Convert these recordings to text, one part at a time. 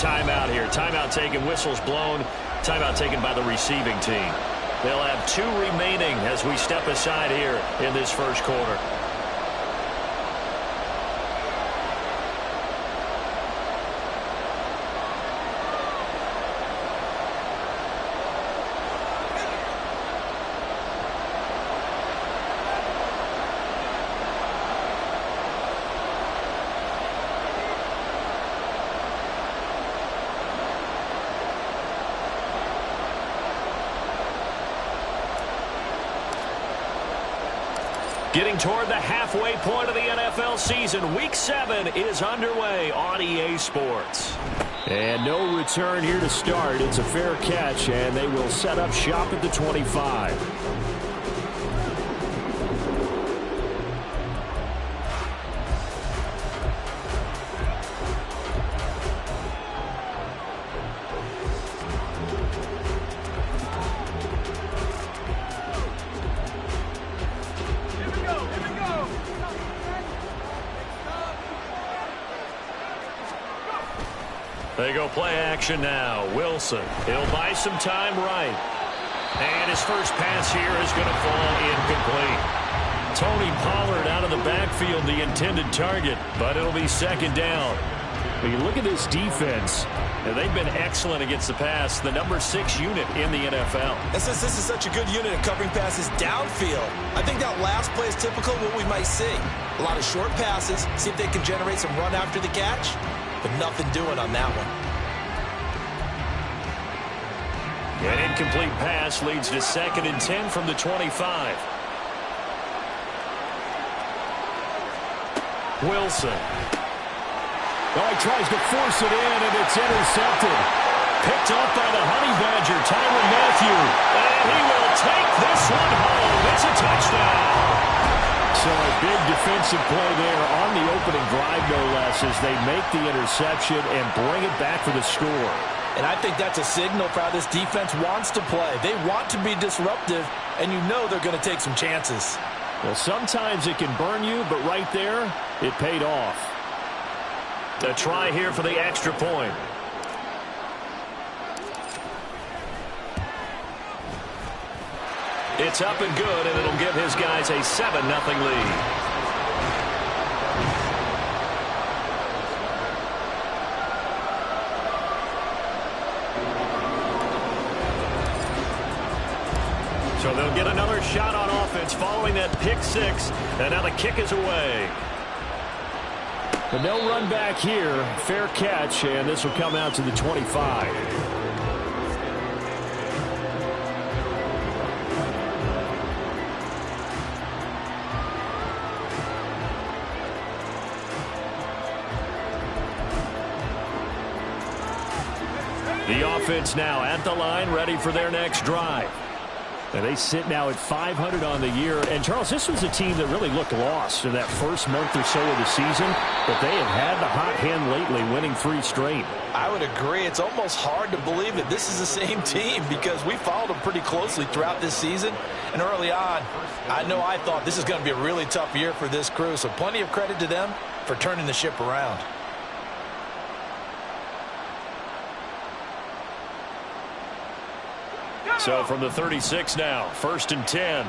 timeout here. Timeout taken, whistles blown. Timeout taken by the receiving team. They'll have 2 remaining as we step aside here in this first quarter. Getting toward the halfway point of the NFL season. Week 7 is underway on EA Sports. And no return here to start. It's a fair catch, and they will set up shop at the 25. They go play action now. Wilson. He'll buy some time right. And his first pass here is going to fall incomplete. Tony Pollard out of the backfield, the intended target, but it'll be second down. When you look at this defense, and they've been excellent against the pass, the number 6 unit in the NFL. And since this is such a good unit of covering passes downfield, I think that last play is typical of what we might see. A lot of short passes, see if they can generate some run after the catch. But nothing doing on that one. An incomplete pass leads to 2nd and 10 from the 25. Wilson. Oh, he tries to force it in, and it's intercepted. Picked up by the Honey Badger, Tyrann Mathieu. And he will take this one home. It's a touchdown. So a big defensive play there on the opening drive, no less, as they make the interception and bring it back for the score. And I think that's a signal for how this defense wants to play. They want to be disruptive, and you know they're going to take some chances. Well, sometimes it can burn you, but right there, it paid off. A try here for the extra point. It's up and good, and it'll give his guys a 7-0 lead. So they'll get another shot on offense following that pick 6, and now the kick is away. But no run back here. Fair catch, and this will come out to the 25. The offense now at the line, ready for their next drive. And they sit now at 500 on the year. And, Charles, this was a team that really looked lost in that first month or so of the season. But they have had the hot hand lately, winning 3 straight. I would agree. It's almost hard to believe that this is the same team because we followed them pretty closely throughout this season. And early on, I thought this is going to be a really tough year for this crew. So plenty of credit to them for turning the ship around. So from the 36 now, 1st and 10.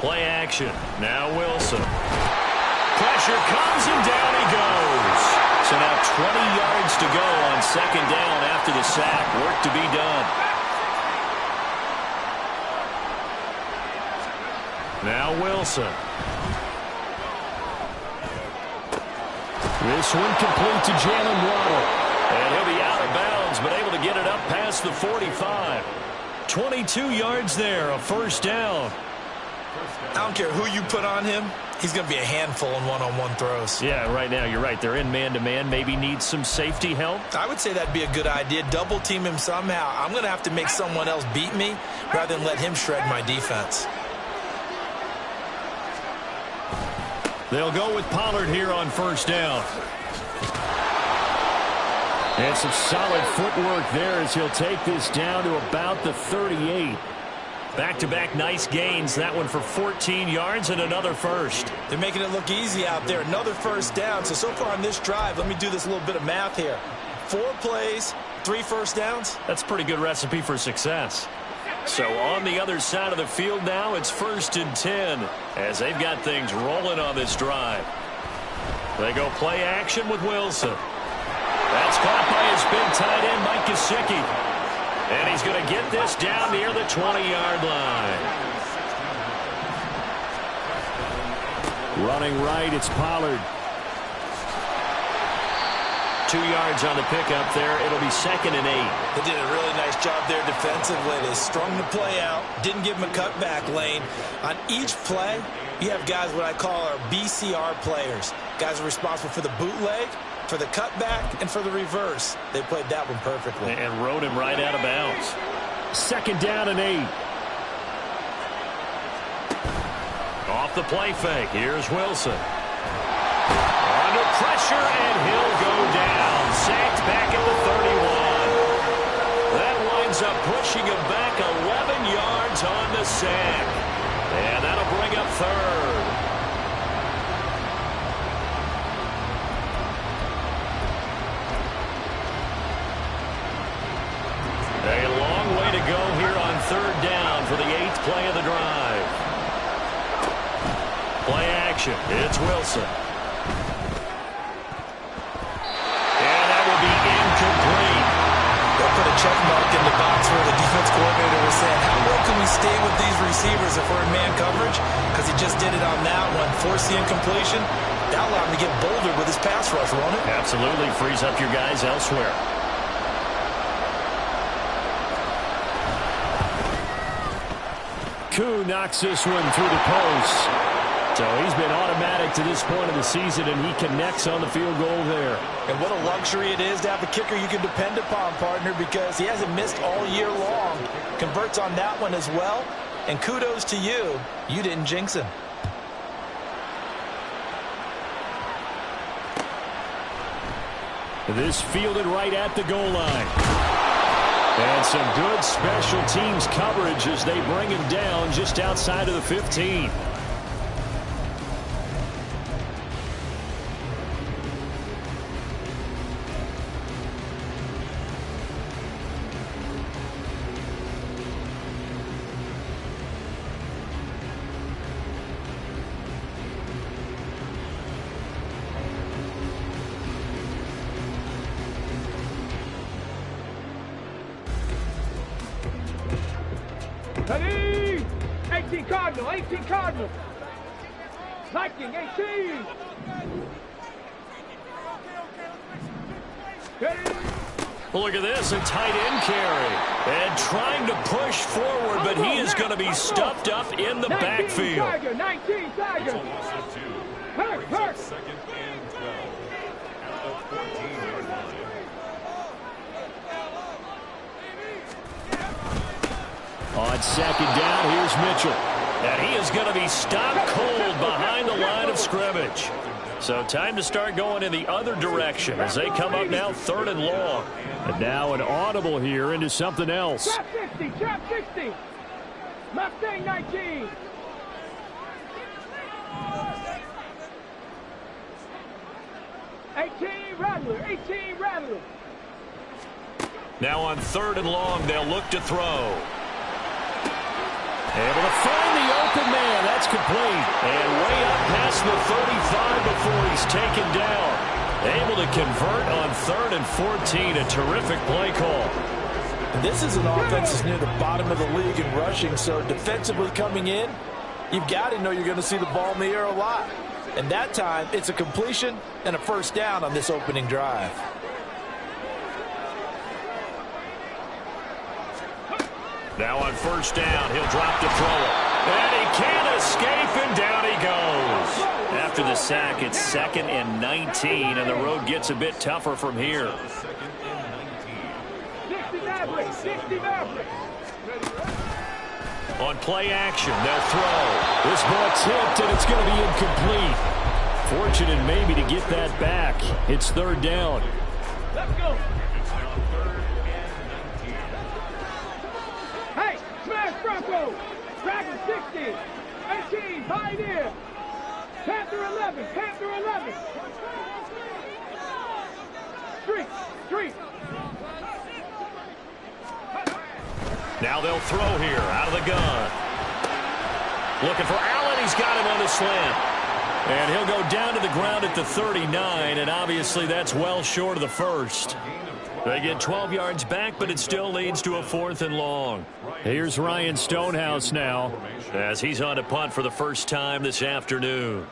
Play action. Now Wilson. Pressure comes and down he goes. So now 20 yards to go on 2nd down after the sack. Work to be done. Now Wilson. This one complete to Jalen Waddle. And he'll be out of bounds, but able to get it up past the 45. 22 yards there, a 1st down. I don't care who you put on him. He's going to be a handful in one-on-one throws. Yeah, right now, you're right. They're in man-to-man. Maybe needs some safety help. I would say that'd be a good idea. Double team him somehow. I'm going to have to make someone else beat me rather than let him shred my defense. They'll go with Pollard here on 1st down. And some solid footwork there as he'll take this down to about the 38. Back-to-back nice gains. That one for 14 yards and another first. They're making it look easy out there. Another first down. So far on this drive, let me do this little bit of math here. 4 plays, 3 first downs. That's a pretty good recipe for success. So on the other side of the field now, it's 1st and 10 as they've got things rolling on this drive. They go play action with Wilson. That's caught by his big tight end, Mike Gesicki. And he's going to get this down near the 20-yard line. Running right, it's Pollard. 2 yards on the pickup there. It'll be 2nd and 8. They did a really nice job there defensively. They strung the play out, didn't give him a cutback lane. On each play, you have guys what I call our BCR players. Guys are responsible for the bootleg, for the cutback, and for the reverse. They played that one perfectly. And rode him right out of bounds. 2nd down and 8. Off the play fake. Here's Wilson. Under pressure, and he'll go down. Sacked back at the 31. That winds up pushing him back 11 yards on the sack. And that'll bring up 3rd. A long way to go here on 3rd down for the 8th play of the drive. Play action. It's Wilson. And that will be incomplete. They'll put a check mark in the box where the defense coordinator was saying, how well can we stay with these receivers if we're in man coverage? Because he just did it on that one. Force the incompletion. That allowed him to get bolder with his pass rush, won't it? Absolutely. Frees up your guys elsewhere. Koo knocks this one through the post. So he's been automatic to this point of the season, and he connects on the field goal there. And what a luxury it is to have a kicker you can depend upon, partner, because he hasn't missed all year long. Converts on that one as well. And kudos to you. You didn't jinx him. This fielded right at the goal line. And some good special teams coverage as they bring him down just outside of the 15. Ready? 18 Cardinal, 18 Cardinal. Viking, 18. Ready? Well, look at this, a tight end carry. And trying to push forward, but he is going to be stuffed up in the backfield. 19 Tiger. Hurt, hurt. On 2nd down, here's Mitchell. And he is going to be stopped cold behind the line of scrimmage. So time to start going in the other direction as they come up now 3rd and long. And now an audible here into something else. Trap 60, trap 60. Mustang 19. Rattler. Now on 3rd and long, they'll look to throw. Able to find the open man. That's complete. And way up past the 35 before he's taken down. Able to convert on 3rd and 14. A terrific play call. This is an offense that's near the bottom of the league in rushing, so defensively coming in, you've got to know you're going to see the ball in the air a lot. And that time, it's a completion and a first down on this opening drive. Now on 1st down, he'll drop to throw it. And he can't escape, and down he goes. After the sack, it's 2nd and 19, and the road gets a bit tougher from here. 60 Maverick. On play action, they'll throw. This ball tipped, and it's going to be incomplete. Fortunate maybe to get that back. It's 3rd down. Let's go. Hey, smash Bronco. 16, 18, Pioneer. Panther 11, Panther 11. Street. Now they'll throw here out of the gun. Looking for Allen. He's got him on the slant. And he'll go down to the ground at the 39, and obviously that's well short of the first. They get 12 yards back, but it still leads to a 4th and long. Here's Ryan Stonehouse now, as he's on to punt for the first time this afternoon.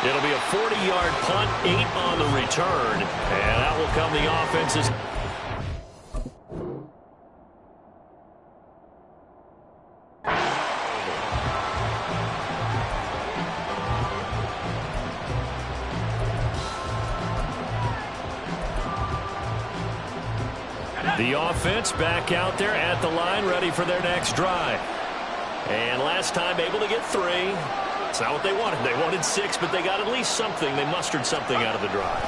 It'll be a 40-yard punt, 8 on the return, and that will come the offense's. The offense back out there at the line, ready for their next drive. And last time able to get 3. It's not what they wanted. They wanted 6, but they got at least something. They mustered something out of the drive.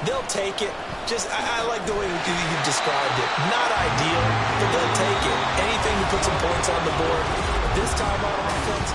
They'll take it. I like the way you described it. Not ideal, but they'll take it. Anything to put some points on the board. This time on offense.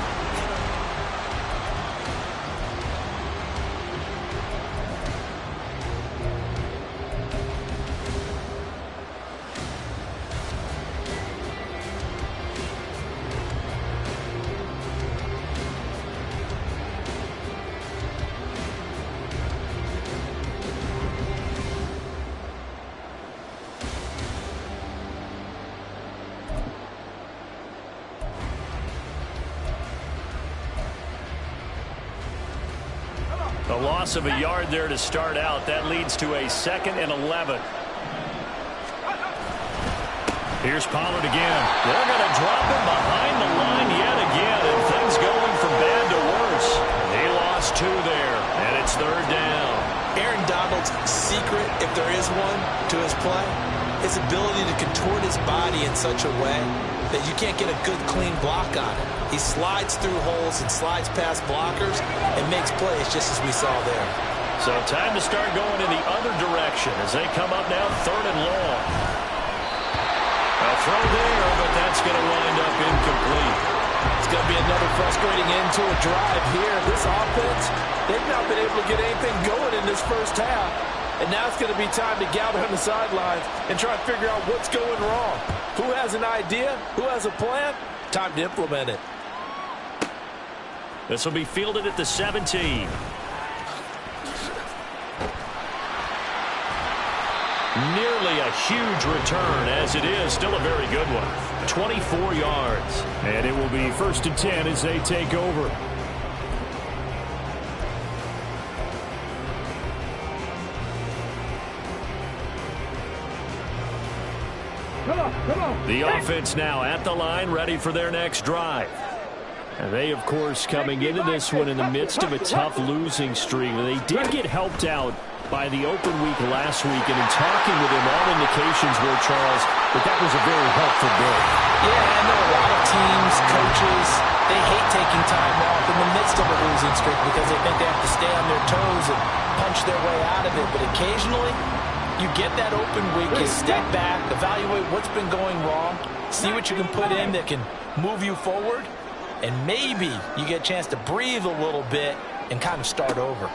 A loss of a yard there to start out. That leads to a 2nd and 11. Here's Pollard again. They're going to drop him behind the line yet again, and things going from bad to worse. He lost 2 there, and it's 3rd down. Aaron Donald's secret, if there is one, to his play, his ability to contort his body in such a way that you can't get a good, clean block on it. He slides through holes and slides past blockers and makes plays just as we saw there. So time to start going in the other direction as they come up now 3rd and long. A throw there, but that's going to wind up incomplete. It's going to be another frustrating end to a drive here. This offense, they've not been able to get anything going in this first half. And now it's going to be time to gather on the sidelines and try to figure out what's going wrong. Who has an idea? Who has a plan? Time to implement it. This will be fielded at the 17. Nearly a huge return, as it is still a very good one. 24 yards. and it will be 1st and 10 as they take over. Come on. The offense now at the line, ready for their next drive. And they, of course, coming into this one in the midst of a tough losing streak. They did get helped out by the open week last week, and in talking with him, all indications were, Charles, that was a very helpful break. Yeah, I know a lot of teams, coaches, they hate taking time off in the midst of a losing streak because they think they have to stay on their toes and punch their way out of it. But occasionally, you get that open week, you step back, evaluate what's been going wrong, see what you can put in that can move you forward, and maybe you get a chance to breathe a little bit and kind of start over.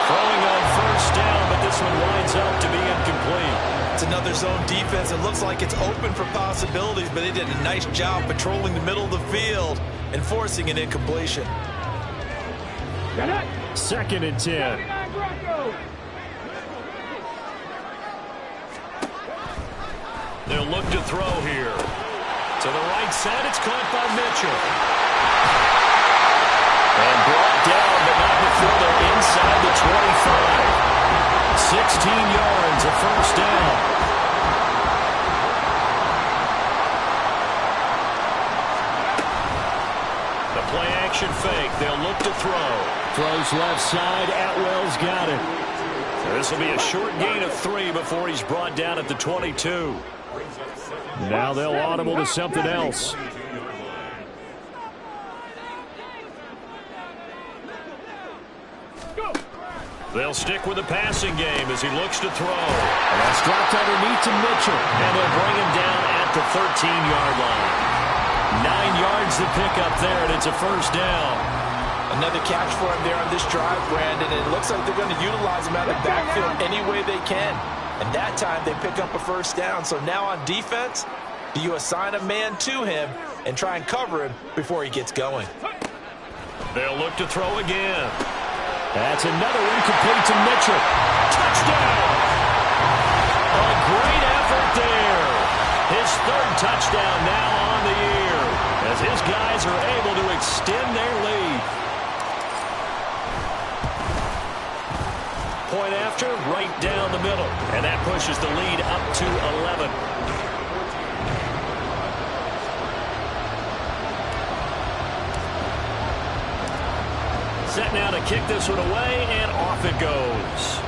Throwing on 1st down, but this one winds up to be incomplete. It's another zone defense. It looks like it's open for possibilities, but they did a nice job patrolling the middle of the field and forcing an incompletion. 2nd and 10. They'll look to throw here. To the right side, it's caught by Mitchell. And brought down, but not before they're inside the 25. 16 yards, a 1st down. The play action fake. They'll look to throw. Throws left side. Atwell's got it. So this will be a short gain of 3 before he's brought down at the 22. Now they'll audible to something else. They'll stick with the passing game as he looks to throw. And that's dropped underneath to Mitchell. And they'll bring him down at the 13-yard line. 9 yards to pick up there, and it's a first down. Another catch for him there on this drive, Brandon. And it looks like they're going to utilize him out of the backfield any way they can. And that time they pick up a first down. So now on defense, do you assign a man to him and try and cover him before he gets going? They'll look to throw again. That's another incomplete to Mitchell. Touchdown! A great effort there. His third touchdown now on the year as his guys are able to extend their lead. Point after, right down the middle. And that pushes the lead up to 11. Set now to kick this one away, and off it goes.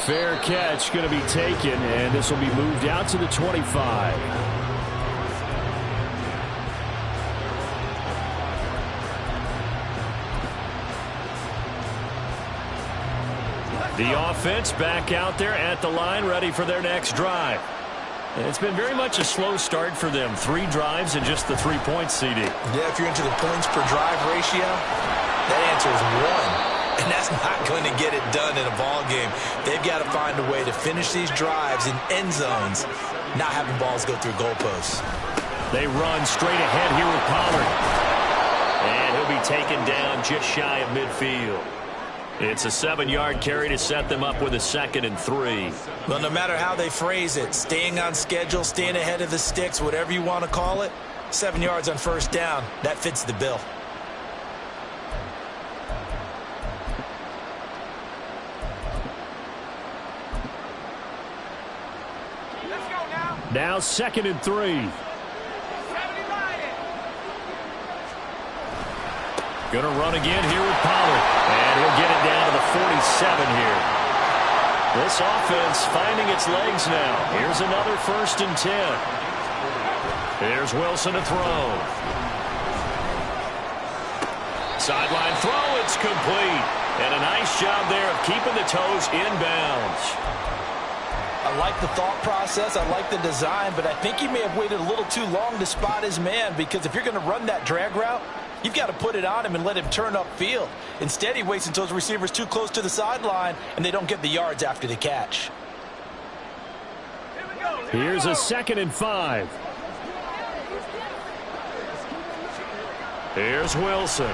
Fair catch going to be taken, and this will be moved out to the 25. The offense back out there at the line, ready for their next drive. And it's been very much a slow start for them. 3 drives and just the 3 points, CD. Yeah, if you're into the points per drive ratio, that answer is 1. And that's not going to get it done in a ball game. They've got to find a way to finish these drives in end zones, not having balls go through goalposts. They run straight ahead here with Pollard. And he'll be taken down just shy of midfield. It's a 7-yard carry to set them up with a 2nd and 3. Well, no matter how they phrase it, staying on schedule, staying ahead of the sticks, whatever you want to call it, 7 yards on first down, that fits the bill. Let's go now. Now 2nd and 3. Going to run again here with Pollard. And he'll get it down to the 47 here. This offense finding its legs now. Here's another 1st and 10. Here's Wilson to throw. Sideline throw, it's complete. And a nice job there of keeping the toes inbounds. I like the thought process. I like the design. But I think he may have waited a little too long to spot his man, because if you're going to run that drag route, you've got to put it on him and let him turn upfield. Instead, he waits until his receiver's too close to the sideline, and they don't get the yards after the catch. Here's a 2nd and 5. Here's Wilson.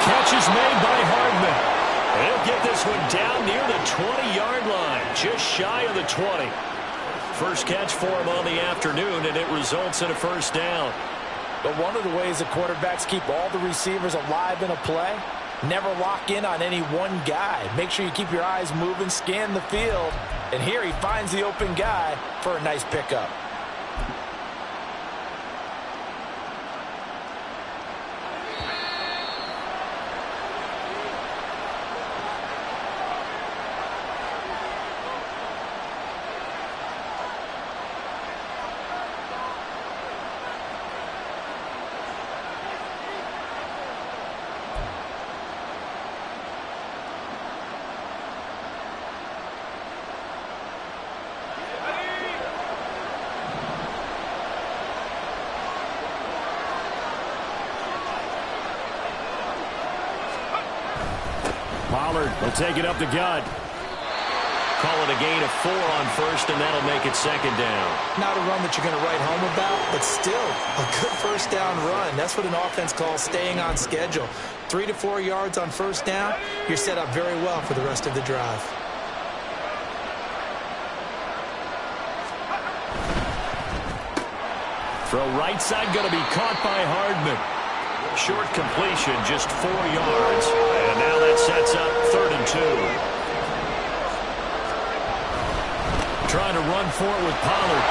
Catch is made by Hardman. He'll get this one down near the 20-yard line, just shy of the 20. First catch for him on the afternoon, and it results in a first down. But one of the ways that quarterbacks keep all the receivers alive in a play, never lock in on any one guy. Make sure you keep your eyes moving, scan the field. And here he finds the open guy for a nice pickup. Pollard will take it up the gut. Call it a gain of 4 on first, and that'll make it 2nd down. Not a run that you're going to write home about, but still a good first down run. That's what an offense calls staying on schedule. 3 to 4 yards on first down, you're set up very well for the rest of the drive. Throw right side going to be caught by Hardman. Short completion, just 4 yards. And now that sets up 3rd and 2. Trying to run for it with Pollard.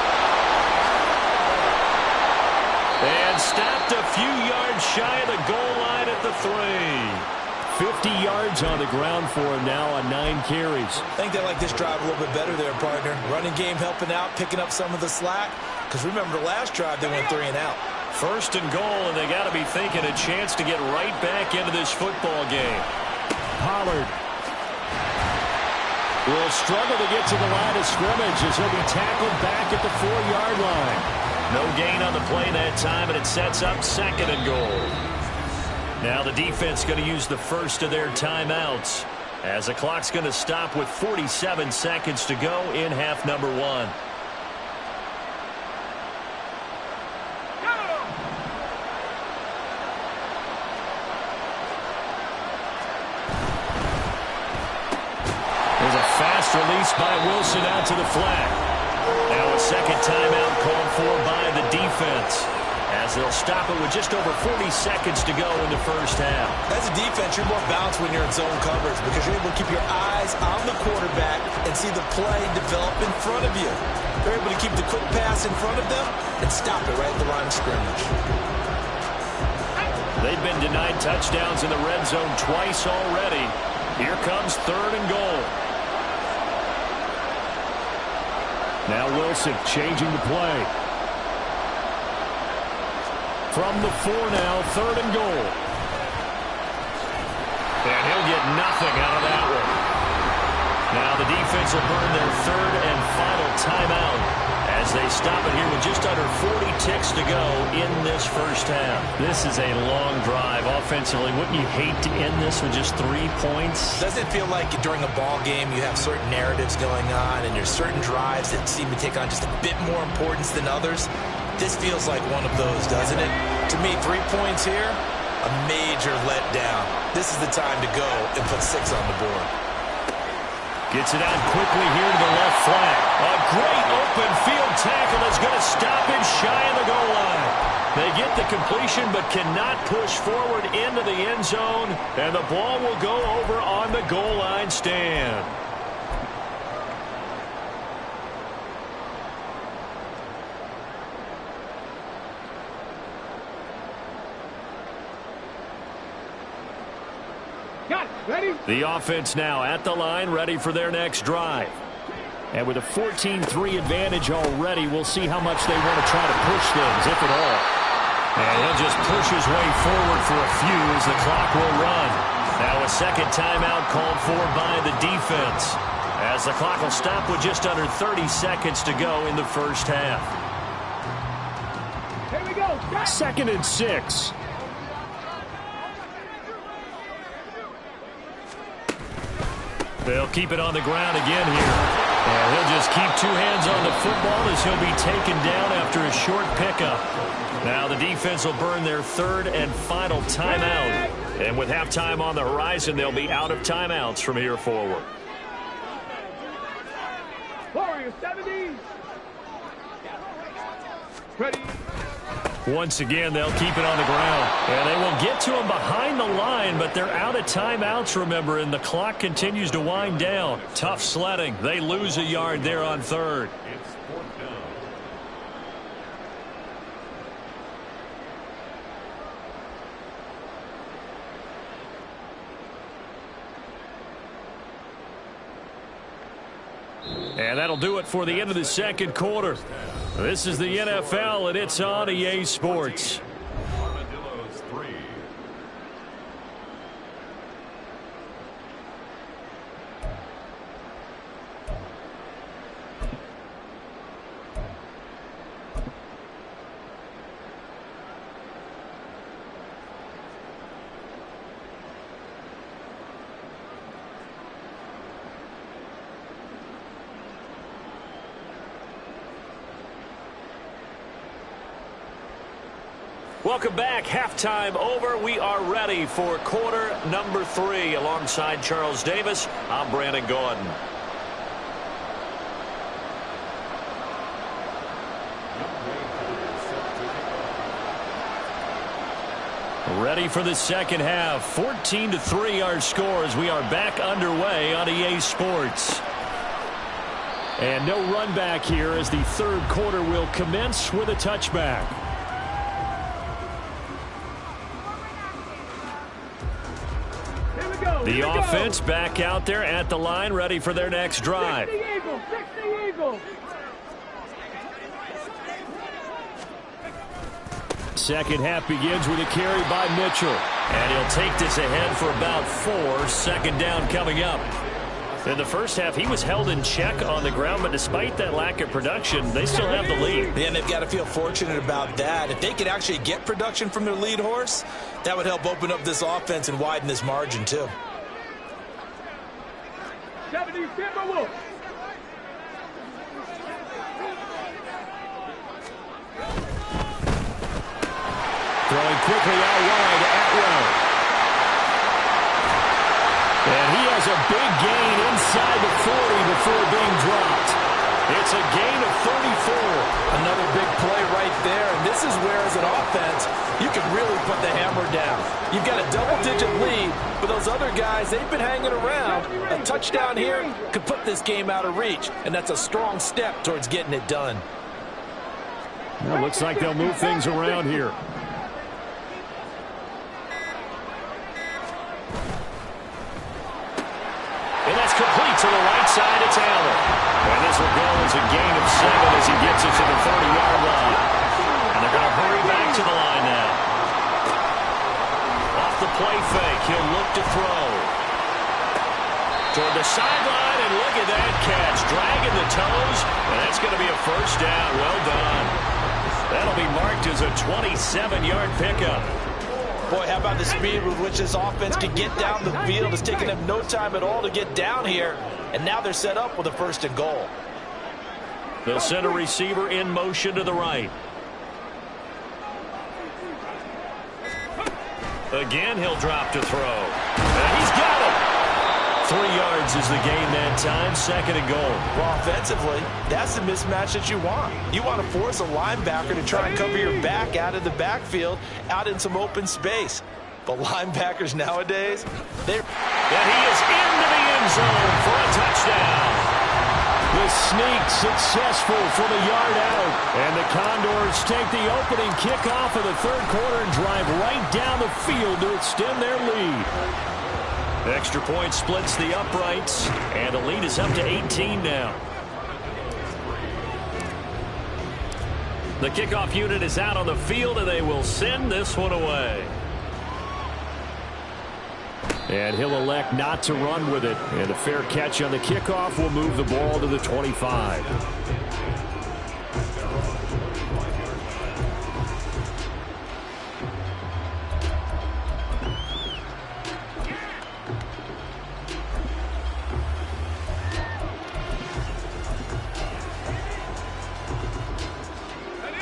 And stopped a few yards shy of the goal line at the 3. 50 yards on the ground for him now on 9 carries. I think they like this drive a little bit better there, partner. Running game helping out, picking up some of the slack. Because remember, the last drive they went 3 and out. First and goal, and they got to be thinking a chance to get right back into this football game. Pollard will struggle to get to the line of scrimmage as he'll be tackled back at the 4-yard line. No gain on the play that time, and it sets up second and goal. Now the defense going to use the first of their timeouts as the clock's going to stop with 47 seconds to go in half number 1. Fast release by Wilson out to the flat. Now a second timeout called for by the defense as they'll stop it with just over 40 seconds to go in the first half. As a defense, you're more balanced when you're in zone coverage because you're able to keep your eyes on the quarterback and see the play develop in front of you. You're able to keep the quick pass in front of them and stop it right at the line of scrimmage. They've been denied touchdowns in the red zone twice already. Here comes third and goal. Now Wilson changing the play. From the 4 now, third and goal. And he'll get nothing out of that one. Now the defense will burn their third and final timeout as they stop it here with just under 40 ticks to go in this first half. This is a long drive offensively. Wouldn't you hate to end this with just 3 points? Doesn't it feel like during a ball game you have certain narratives going on and there's certain drives that seem to take on just a bit more importance than others? This feels like one of those, doesn't it? To me, 3 points here, a major letdown. This is the time to go and put 6 on the board. Gets it out quickly here to the left flank. A great open field tackle is going to stop him shy of the goal line. They get the completion but cannot push forward into the end zone, and the ball will go over on the goal line stand. Ready? The offense now at the line, ready for their next drive. And with a 14-3 advantage already, we'll see how much they want to try to push things, if at all. And he'll just push his way forward for a few as the clock will run. Now a second timeout called for by the defense as the clock will stop with just under 30 seconds to go in the first half. Here we go. Second and 6. They'll keep it on the ground again here. And he'll just keep 2 hands on the football as he'll be taken down after a short pickup. Now the defense will burn their third and final timeout. And with halftime on the horizon, they'll be out of timeouts from here forward. Warriors 70. Ready. Once again, they'll keep it on the ground. And they will get to him behind the line, but they're out of timeouts, remember, and the clock continues to wind down. Tough sledding. They lose a yard there on third. And that'll do it for the end of the second quarter. This is the NFL, and it's on EA Sports. Armadillos 3. Welcome back. Halftime over. We are ready for quarter number 3. Alongside Charles Davis, I'm Brandon Gordon. Ready for the second half. 14-3 our score as we are back underway on EA Sports. And no run back here as the third quarter will commence with a touchback. The offense back out there at the line, ready for their next drive. 60 Eagles, 60 Eagles. Second half begins with a carry by Mitchell. And he'll take this ahead for about 4. Second down coming up. In the first half, he was held in check on the ground, but despite that lack of production, they still have the lead. And they've got to feel fortunate about that. If they could actually get production from their lead horse, that would help open up this offense and widen this margin too. 70 Timberwolves. Throwing quickly out wide, Atwell. And he has a big gain inside the 40 before being dropped. It's a gain of 34. Another big play right there. And this is where, as an offense, you can really put the hammer down. You've got a double-digit lead, but those other guys, they've been hanging around. A touchdown here could put this game out of reach, and that's a strong step towards getting it done. Well, looks like they'll move things around here. And that's complete to the right side. It's Allen. And this will go as a gain of 7 as he gets it to the 30-yard line. And they're going to hurry back to the line now. Off the play fake, he'll look to throw. Toward the sideline, and look at that catch. Dragging the toes, and that's going to be a first down. Well done. That'll be marked as a 27-yard pickup. Boy, how about the speed with which this offense can get down the field? It's taken them no time at all to get down here, and now they're set up with a 1st and goal. They'll send a receiver in motion to the right. Again, he'll drop to throw. And he's got it. 3 yards is the gain that time. 2nd and goal. Well, offensively, that's the mismatch that you want. You want to force a linebacker to try and cover your back out of the backfield, out in some open space. But linebackers nowadays, they're... And he is into the end zone for a touchdown. The sneak successful from a yard out. And the Condors take the opening kickoff of the 3rd quarter and drive right down the field to extend their lead. Extra point splits the uprights, and the lead is up to 18 now. The kickoff unit is out on the field, and they will send this one away. And he'll elect not to run with it. And a fair catch on the kickoff will move the ball to the 25.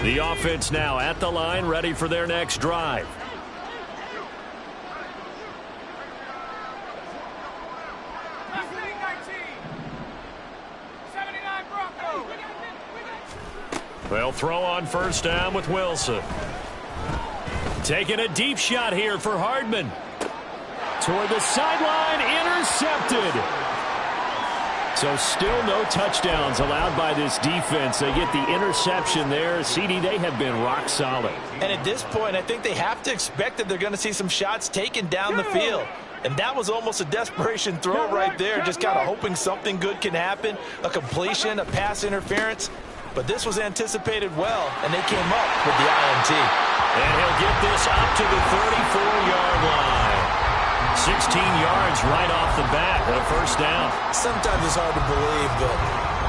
The offense now at the line, ready for their next drive. They'll throw on 1st down with Wilson. Taking a deep shot here for Hardman. Toward the sideline, intercepted. So still no touchdowns allowed by this defense. They get the interception there. CD, they have been rock solid. And at this point, I think they have to expect that they're going to see some shots taken down the field. And that was almost a desperation throw right there, just kind of hoping something good can happen, a completion, a pass interference. But this was anticipated well, and they came up with the INT. And he'll get this up to the 34-yard line. 16 yards right off the bat and a 1st down. Sometimes it's hard to believe, but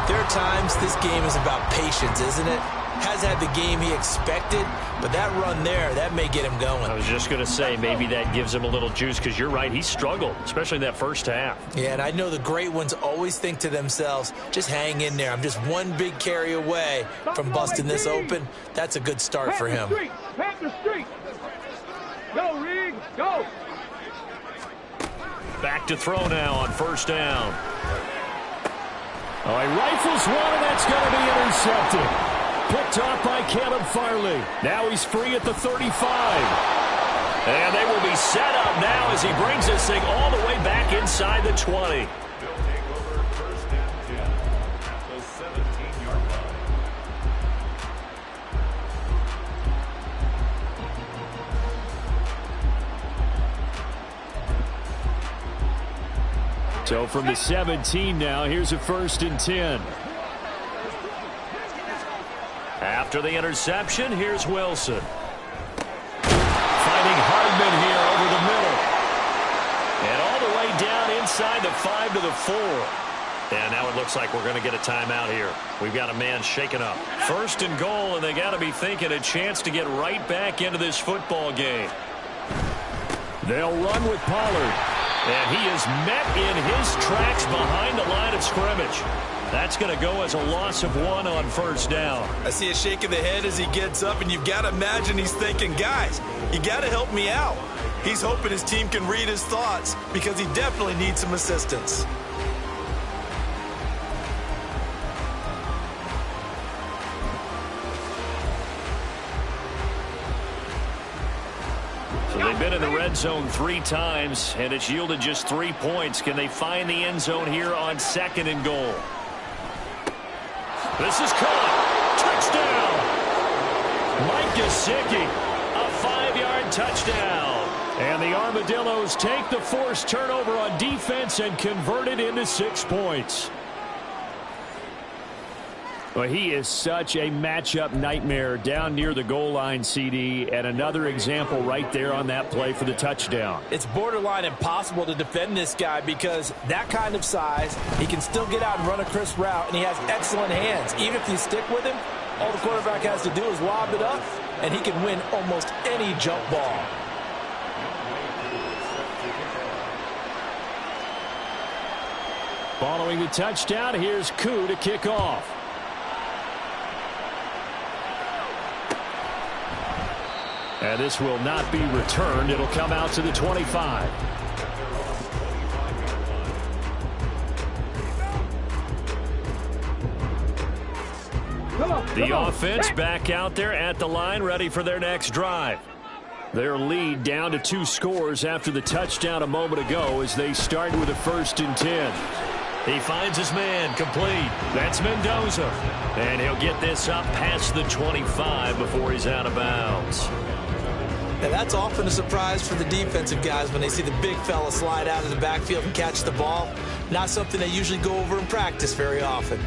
there are times this game is about patience, isn't it? Has had the game he expected, but that run there, that may get him going. I was just going to say, maybe that gives him a little juice, because you're right, he struggled, especially in that 1st half. Yeah, and I know the great ones always think to themselves, just hang in there. I'm just one big carry away from busting this open. That's a good start for him. Panther Street. Go, Reed, go. Back to throw now on 1st down. Oh, he rifles one, and that's going to be intercepted. Picked off by Caleb Farley. Now he's free at the 35. And they will be set up now as he brings this thing all the way back inside the 20. So from the 17 now, here's a 1st and 10. After the interception, here's Wilson. inside the 5 to the 4. And now it looks like we're going to get a timeout here. We've got a man shaken up. First and goal, and they got to be thinking a chance to get right back into this football game. They'll run with Pollard. And he is met in his tracks behind the line of scrimmage. That's going to go as a loss of 1 on first down. I see a shake of the head as he gets up, and you've got to imagine he's thinking, guys, you got to help me out. He's hoping his team can read his thoughts because he definitely needs some assistance. So they've been in the red zone 3 times, and it's yielded just 3 points. Can they find the end zone here on 2nd and goal? This is caught. Touchdown. Mike Gesicki, a 5-yard touchdown. And the Armadillos take the forced turnover on defense and convert it into 6 points. Well, he is such a matchup nightmare down near the goal line, CD, and another example right there on that play for the touchdown. It's borderline impossible to defend this guy because that kind of size, he can still get out and run a crisp route, and he has excellent hands. Even if you stick with him, all the quarterback has to do is lob it up, and he can win almost any jump ball. Following the touchdown, here's Koo to kick off. And this will not be returned. It'll come out to the 25. The offense back out there at the line, ready for their next drive. Their lead down to 2 scores after the touchdown a moment ago as they start with a 1st and 10. He finds his man, complete. That's Mendoza. And he'll get this up past the 25 before he's out of bounds. Now that's often a surprise for the defensive guys when they see the big fella slide out of the backfield and catch the ball. Not something they usually go over in practice very often.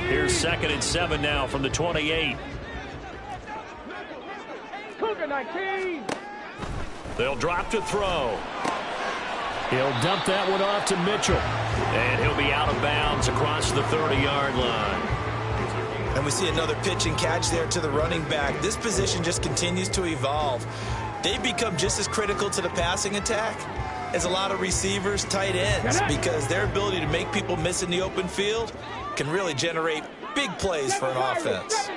Here's 2nd and 7 now from the 28. Cougar 19. They'll drop to throw. He'll dump that one off to Mitchell. And he'll be out of bounds across the 30-yard line. And we see another pitch and catch there to the running back. This position just continues to evolve. They've become just as critical to the passing attack as a lot of receivers, tight ends, because their ability to make people miss in the open field can really generate big plays for an offense.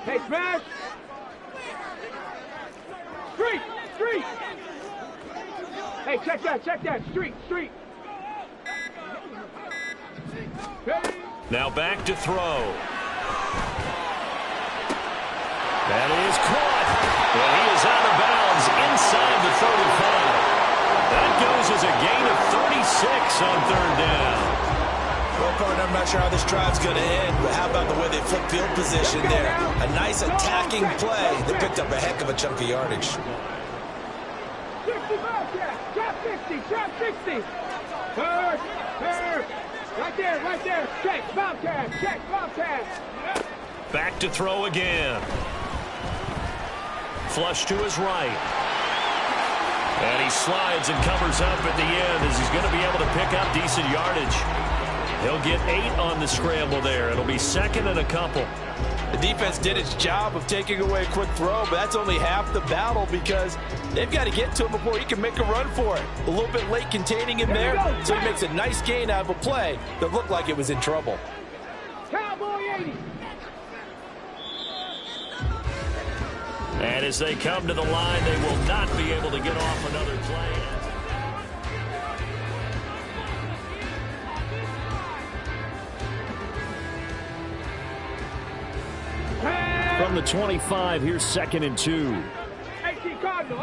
Hey, Smash! Street! Street! Hey, check that! Street! Now back to throw. That is caught. Well, he is out of bounds inside the 35. That goes as a gain of 36 on 3rd down. Well, partner, I'm not sure how this drive's going to end, but how about the way they flip field position there? A nice attacking play that picked up a heck of a chunk of yardage. 60 Bobcat! Trap 60! Trap 60! Third! Right there! Check! Bobcat! Back to throw again. Flush to his right. And he slides and covers up at the end as he's going to be able to pick up decent yardage. He'll get 8 on the scramble there. It'll be 2nd and a couple. The defense did its job of taking away a quick throw, but that's only half the battle because they've got to get to him before he can make a run for it. A little bit late containing him there, so he makes a nice gain out of a play that looked like it was in trouble. Cowboy 80! And as they come to the line, they will not be able to get off another play. From the 25, here's 2nd and 2. 18 Cardinal!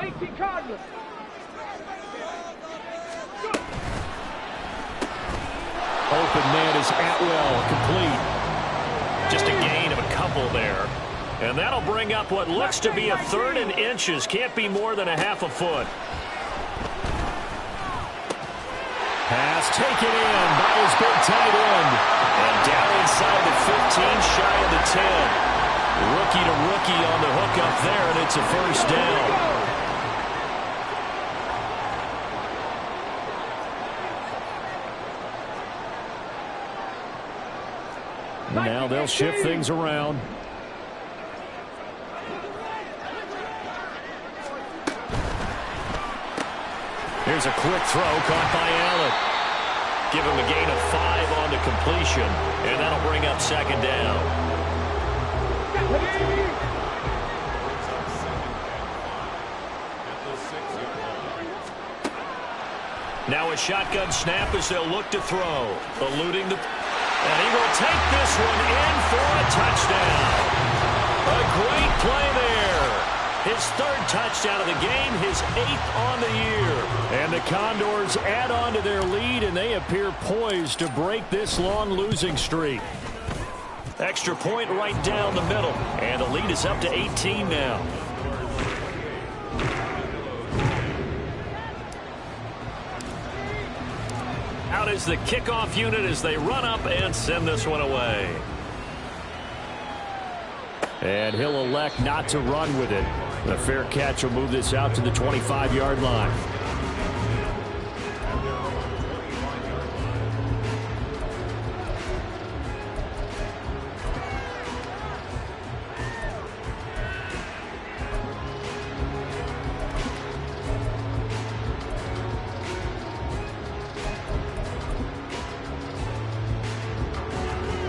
Open man is Atwell, complete. Just a gain of a couple there. And that'll bring up what looks to be a 3rd and inches. Can't be more than a half a foot. Pass taken in by his big tight end. And down inside the 15, shy of the 10. Rookie to rookie on the hook up there, and it's a first down. Now they'll shift things around. Here's a quick throw caught by Allen. Give him a gain of 5 on the completion, and that'll bring up second down. Now a shotgun snap as they'll look to throw. Eluding the... And he will take this one in for a touchdown. A great play there. His 3rd touchdown of the game, his 8th on the year. And the Condors add on to their lead, and they appear poised to break this long losing streak. Extra point right down the middle, and the lead is up to 18 now. Out is the kickoff unit as they run up and send this one away. And he'll elect not to run with it. The fair catch will move this out to the 25-yard line.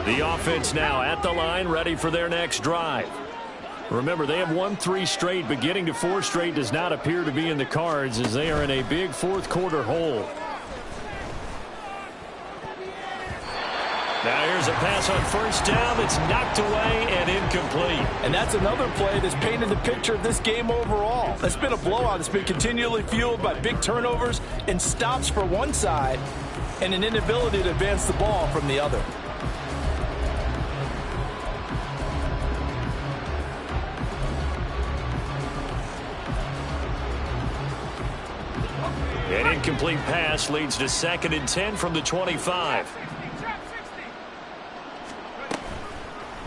The offense now at the line, ready for their next drive. Remember, they have won 3 straight, but getting to 4 straight does not appear to be in the cards as they are in a big fourth-quarter hole. Now here's a pass on first down that's knocked away and incomplete. And that's another play that's painted the picture of this game overall. It's been a blowout. It's been continually fueled by big turnovers and stops for one side and an inability to advance the ball from the other. An incomplete pass leads to 2nd and 10 from the 25.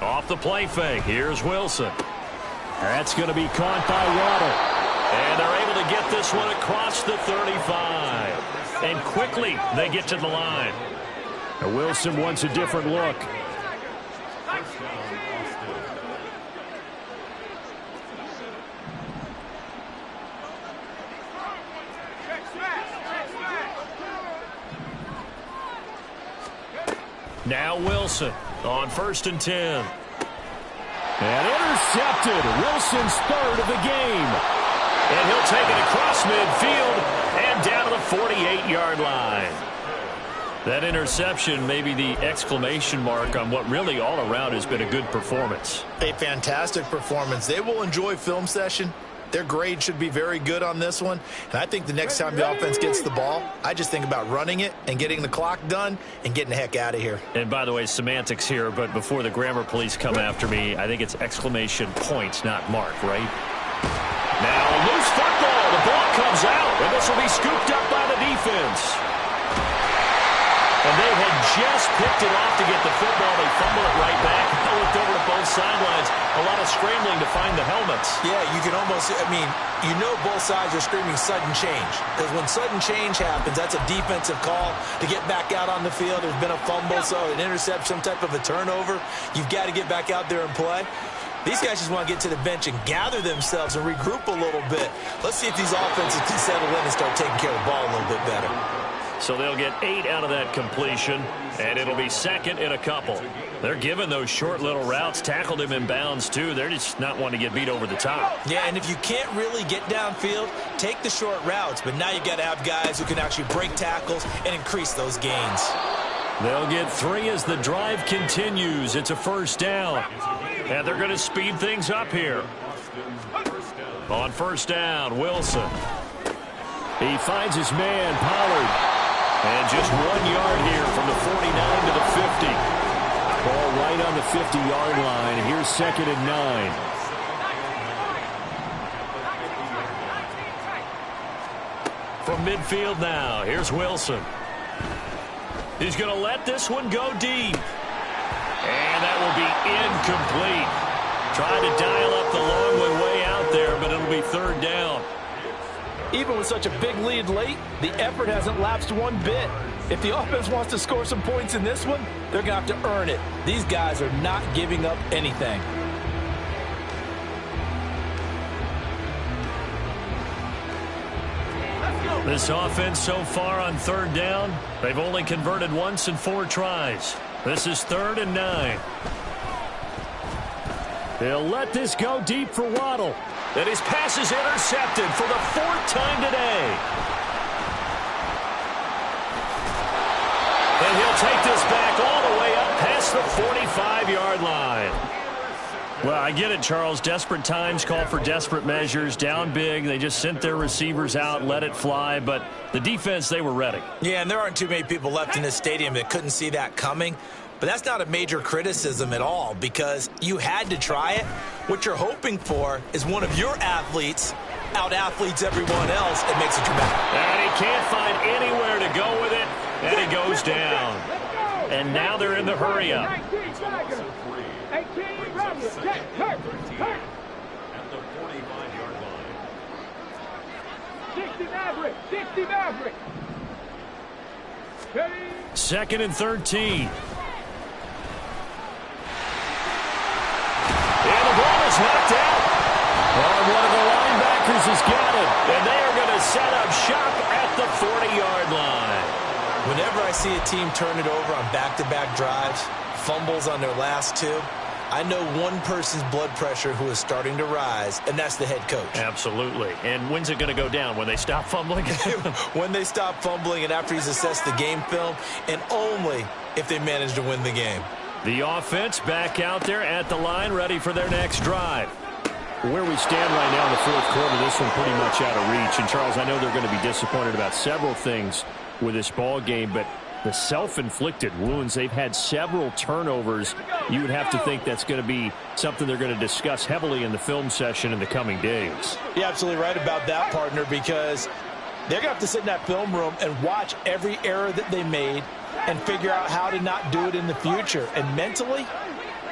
Off the play fake. Here's Wilson. That's going to be caught by Waddle. And they're able to get this one across the 35. And quickly they get to the line. Now Wilson wants a different look. Now Wilson on 1st and 10. And intercepted. Wilson's 3rd of the game. And he'll take it across midfield and down to the 48-yard line. That interception may be the exclamation mark on what really all around has been a good performance. A fantastic performance. They will enjoy film session. Their grade should be very good on this one. And I think the next time the offense gets the ball, I just think about running it and getting the clock done and getting the heck out of here. And by the way, semantics here, but before the grammar police come after me, I think it's exclamation points, not mark, right? Now a loose football. The ball comes out, and this will be scooped up by the defense. And they had just picked it off to get the football. They fumble it right back. I looked over to both sidelines. A lot of scrambling to find the helmets. Yeah, you can almost, I mean, you know both sides are screaming sudden change. Because when sudden change happens, that's a defensive call to get back out on the field. There's been a fumble, so an interception, some type of a turnover. You've got to get back out there and play. These guys just want to get to the bench and gather themselves and regroup a little bit. Let's see if these offenses can settle in and start taking care of the ball a little bit better. So they'll get 8 out of that completion, and it'll be 2nd and a couple. They're giving those short little routes, tackled him in bounds too. They're just not wanting to get beat over the top. Yeah, and if you can't really get downfield, take the short routes. But now you've got to have guys who can actually break tackles and increase those gains. They'll get 3 as the drive continues. It's a first down. And they're going to speed things up here. On first down, Wilson. He finds his man, Pollard. And just 1 yard here from the 49 to the 50. Ball right on the 50-yard line. Here's 2nd and 9. From midfield now, here's Wilson. He's going to let this one go deep. And that will be incomplete. Tried to dial up the long way out there, but it'll be third down. Even with such a big lead late, the effort hasn't lapsed one bit. If the offense wants to score some points in this one, they're going to have to earn it. These guys are not giving up anything. This offense so far on third down, they've only converted once in 4 tries. This is 3rd and 9. They'll let this go deep for Waddle. And his pass is intercepted for the 4th time today. And he'll take this back all the way up past the 45-yard line. Well, I get it, Charles. Desperate times call for desperate measures. Down big. They just sent their receivers out, let it fly. But the defense, they were ready. Yeah, and there aren't too many people left in this stadium that couldn't see that coming. But that's not a major criticism at all because you had to try it. What you're hoping for is one of your athletes out-athletes everyone else. It makes it dramatic. And he can't find anywhere to go with it. And he goes down. And now they're in the hurry-up. 18, Roberts, hurt. At the 45-yard line. 60 Maverick. 2nd and 13. And the ball is knocked out. Oh, one of the linebackers has got it. And they are going to set up shop at the 40-yard line. Whenever I see a team turn it over on back-to-back drives, fumbles on their last 2, I know one person's blood pressure who is starting to rise, and that's the head coach. Absolutely. And when's it going to go down? When they stop fumbling? When they stop fumbling and after he's assessed the game film, and only if they manage to win the game. The offense back out there at the line, ready for their next drive. Where we stand right now in the 4th quarter, this one pretty much out of reach. And, Charles, I know they're going to be disappointed about several things with this ball game, but the self-inflicted wounds, they've had several turnovers. You would have to think that's going to be something they're going to discuss heavily in the film session in the coming days. You're absolutely right about that, partner, because they're going to have to sit in that film room and watch every error that they made and figure out how to not do it in the future. And mentally,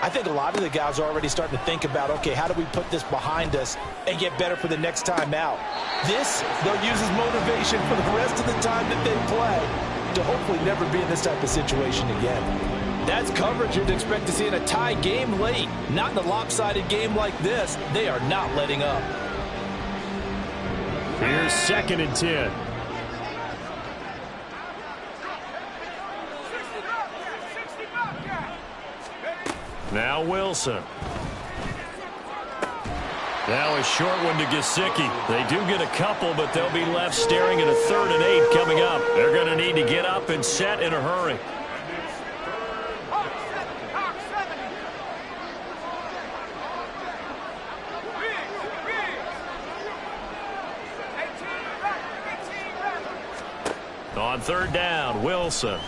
I think a lot of the guys are already starting to think about, okay, how do we put this behind us and get better for the next time out? This, they'll use as motivation for the rest of the time that they play to hopefully never be in this type of situation again. That's coverage you'd expect to see in a tie game late. Not in a lopsided game like this. They are not letting up. Here's 2nd and 10. Now Wilson. Now a short one to Gesicki. They do get a couple, but they'll be left staring at a 3rd and 8 coming up. They're going to need to get up and set in a hurry. On 3rd down, Wilson.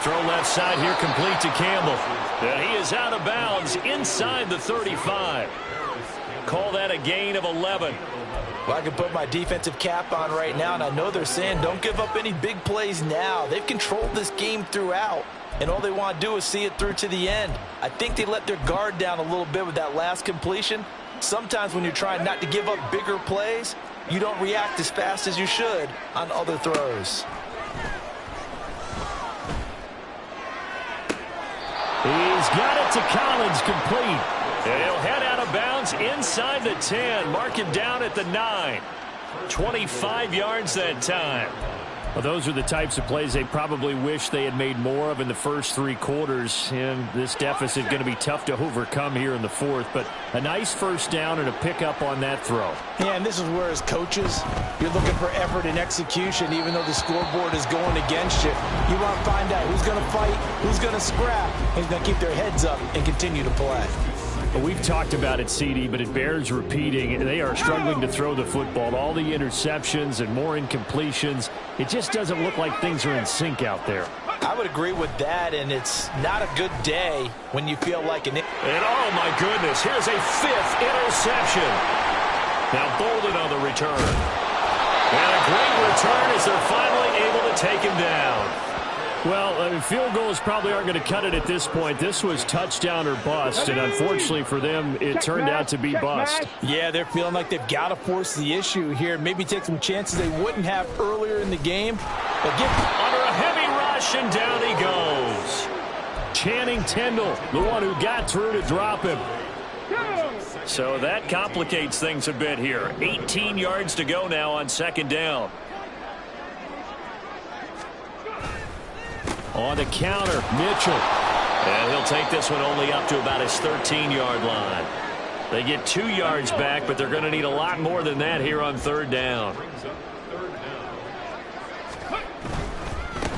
Throw left side here, complete to Campbell. And he is out of bounds inside the 35. Call that a gain of 11. Well, I can put my defensive cap on right now, and I know they're saying don't give up any big plays now. They've controlled this game throughout, and all they want to do is see it through to the end. I think they let their guard down a little bit with that last completion. Sometimes when you're trying not to give up bigger plays, you don't react as fast as you should on other throws. He's got it to Collins, complete. And he'll head out of bounds inside the 10. Mark him down at the 9. 25 yards that time. Well, those are the types of plays they probably wish they had made more of in the first 3 quarters. And this deficit going to be tough to overcome here in the 4th. But a nice first down and a pickup on that throw. Yeah, and this is where, as coaches, you're looking for effort and execution, even though the scoreboard is going against you. You want to find out who's going to fight, who's going to scrap, who's going to keep their heads up and continue to play. Well, we've talked about it, CD, but it bears repeating. They are struggling to throw the football. All the interceptions and more incompletions. It just doesn't look like things are in sync out there. I would agree with that, and it's not a good day when you feel like an... And oh, my goodness, here's a 5th interception. Now Bolden on the return. And a great return as they're finally able to take him down. Well, I mean, field goals probably aren't going to cut it at this point. This was touchdown or bust, and unfortunately for them, it turned out to be bust. Yeah, they're feeling like they've got to force the issue here. Maybe take some chances they wouldn't have earlier in the game. But under a heavy rush, and down he goes. Channing Tindall, the one who got through to drop him. So that complicates things a bit here. 18 yards to go now on second down. On the counter, Mitchell. And he'll take this one only up to about his 13-yard line. They get 2 yards back, but they're going to need a lot more than that here on third down.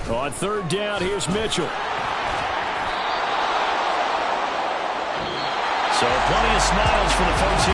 On third down, here's Mitchell. So plenty of smiles for the folks here.